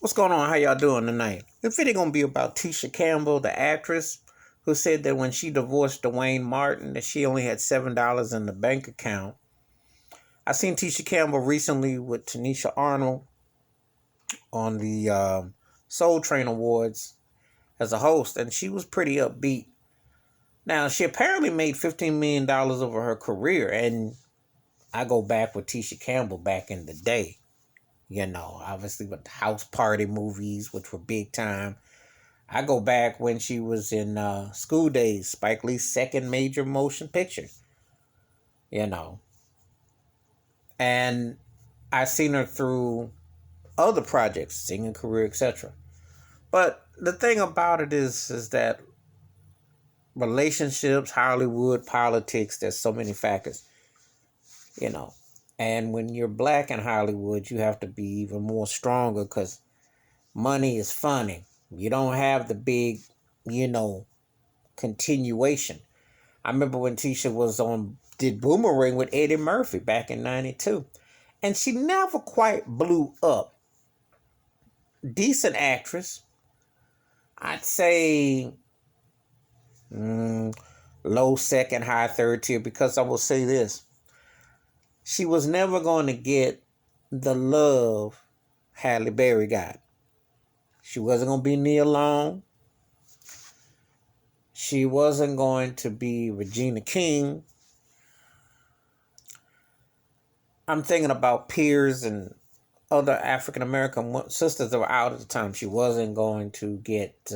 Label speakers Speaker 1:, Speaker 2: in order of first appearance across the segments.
Speaker 1: What's going on? How y'all doing tonight? The video gonna be about Tisha Campbell, the actress, who said that when she divorced Dwayne Martin, that she only had $7 in the bank account. I seen Tisha Campbell recently with Tanisha Arnold on the Soul Train Awards as a host, and she was pretty upbeat. Now, she apparently made $15 million over her career, and I go back with Tisha Campbell back in the day. You know, obviously with the house party movies, which were big time. I go back when she was in School Days, Spike Lee's second major motion picture. You know. And I seen her through other projects, singing career, etc. But the thing about it is that relationships, Hollywood, politics, there's so many factors. You know. And when you're black in Hollywood, you have to be even more stronger because money is funny. You don't have the big, continuation. I remember when Tisha did Boomerang with Eddie Murphy back in 92. And she never quite blew up. Decent actress. I'd say low second, high third tier, because I will say this. She was never going to get the love Halle Berry got. She wasn't going to be Nia Long. She wasn't going to be Regina King. I'm thinking about peers and other African American sisters that were out at the time. She wasn't going to get,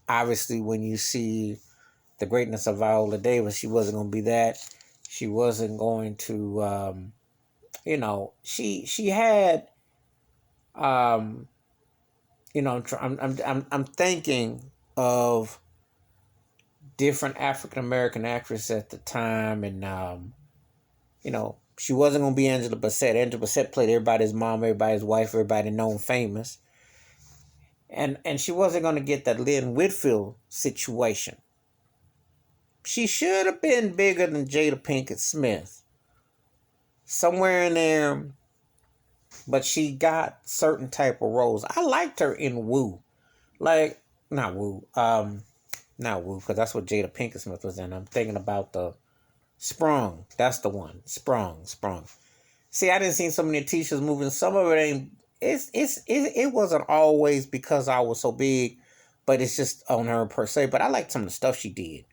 Speaker 1: obviously when you see the greatness of Viola Davis, she wasn't going to be that. She wasn't going to, she had, I'm thinking of different African American actresses at the time, and she wasn't going to be Angela Bassett. Angela Bassett played everybody's mom, everybody's wife, everybody known famous, and she wasn't going to get that Lynn Whitfield situation. She should have been bigger than Jada Pinkett Smith. Somewhere in there. But she got certain type of roles. I liked her in Woo. Not Woo, because that's what Jada Pinkett Smith was in. I'm thinking about the Sprung. That's the one. Sprung. See, I didn't see so many Tisha's movies. Some of it ain't. It wasn't always because I was so big, but it's just on her per se. But I liked some of the stuff she did.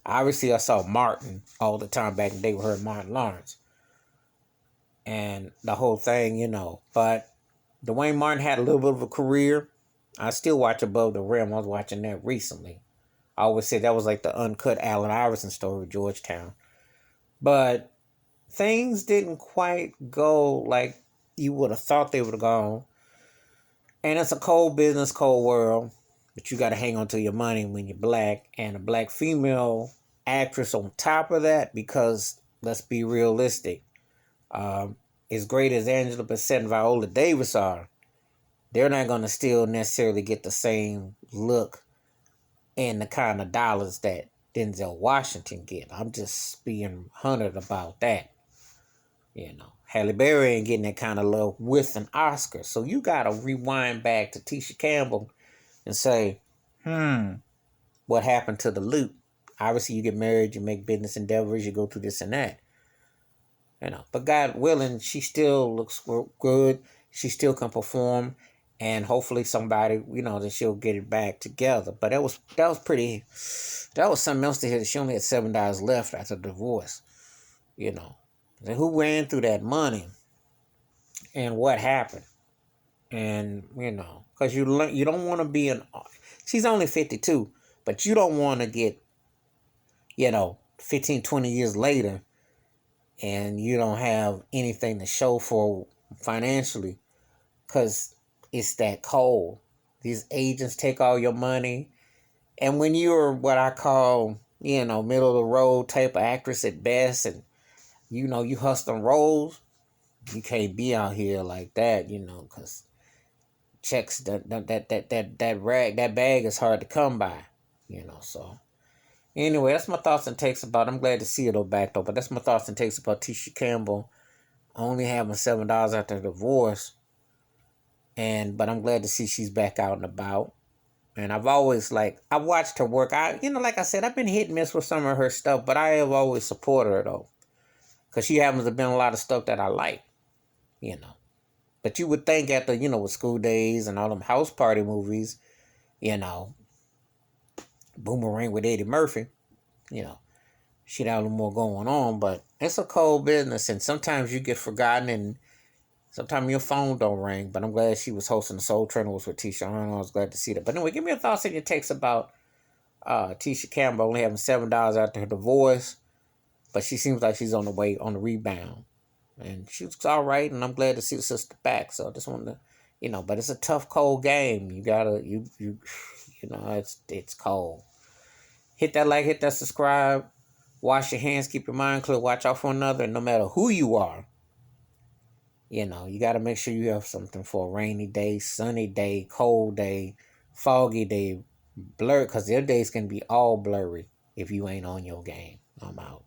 Speaker 1: Obviously, I saw Martin all the time back in the day with her and Martin Lawrence. And the whole thing, But Dwayne Martin had a little bit of a career. I still watch Above the Rim. I was watching that recently. I always say that was like the uncut Allen Iverson story with Georgetown. But things didn't quite go like you would have thought they would have gone. And it's a cold business, cold world. But you got to hang on to your money when you're black. And a black female actress on top of that, because let's be realistic. As great as Angela Bassett and Viola Davis are, they're not going to still necessarily get the same look and the kind of dollars that Denzel Washington get. I'm just being hunted about that. Halle Berry ain't getting that kind of love with an Oscar. So you got to rewind back to Tisha Campbell and say, what happened to the loot? Obviously, you get married, you make business endeavors, you go through this and that. But God willing, she still looks good. She still can perform, and hopefully somebody, that she'll get it back together. But that was something else to hear. That she only had $7 left after the divorce. And who ran through that money, and what happened, and because you don't want to be she's only 52, but you don't want to get 15, 20 years later. And you don't have anything to show for financially because it's that cold. These agents take all your money. And when you're what I call, middle of the road type of actress at best, and, you hustling roles, you can't be out here like that, because checks, that bag is hard to come by, so. Anyway, that's my thoughts and takes about it. I'm glad to see it back though, but that's my thoughts and takes about Tisha Campbell only having $7 after the divorce. But I'm glad to see she's back out and about. And I've always I've watched her work. Like I said, I've been hit and miss with some of her stuff, but I have always supported her though, because she happens to have been a lot of stuff that I like, you know. But you would think after, with School Days and all them house party movies, you know, Boomerang with Eddie Murphy, you know, she'd have a little more going on. But it's a cold business, and sometimes you get forgotten, and sometimes your phone don't ring. But I'm glad she was hosting the Soul Train was with Tisha. I was glad to see that. But anyway, give me your thoughts and your takes about Tisha Campbell only having $7 after her divorce, but she seems like she's on the way on the rebound, and she's all right. And I'm glad to see the sister back. So I just wanted to, but it's a tough, cold game. You gotta, it's cold. Hit that like, hit that subscribe. Wash your hands, keep your mind clear, watch out for one another, and no matter who you are, you got to make sure you have something for a rainy day, sunny day, cold day, foggy day, blur, because their days can be all blurry if you ain't on your game. I'm out.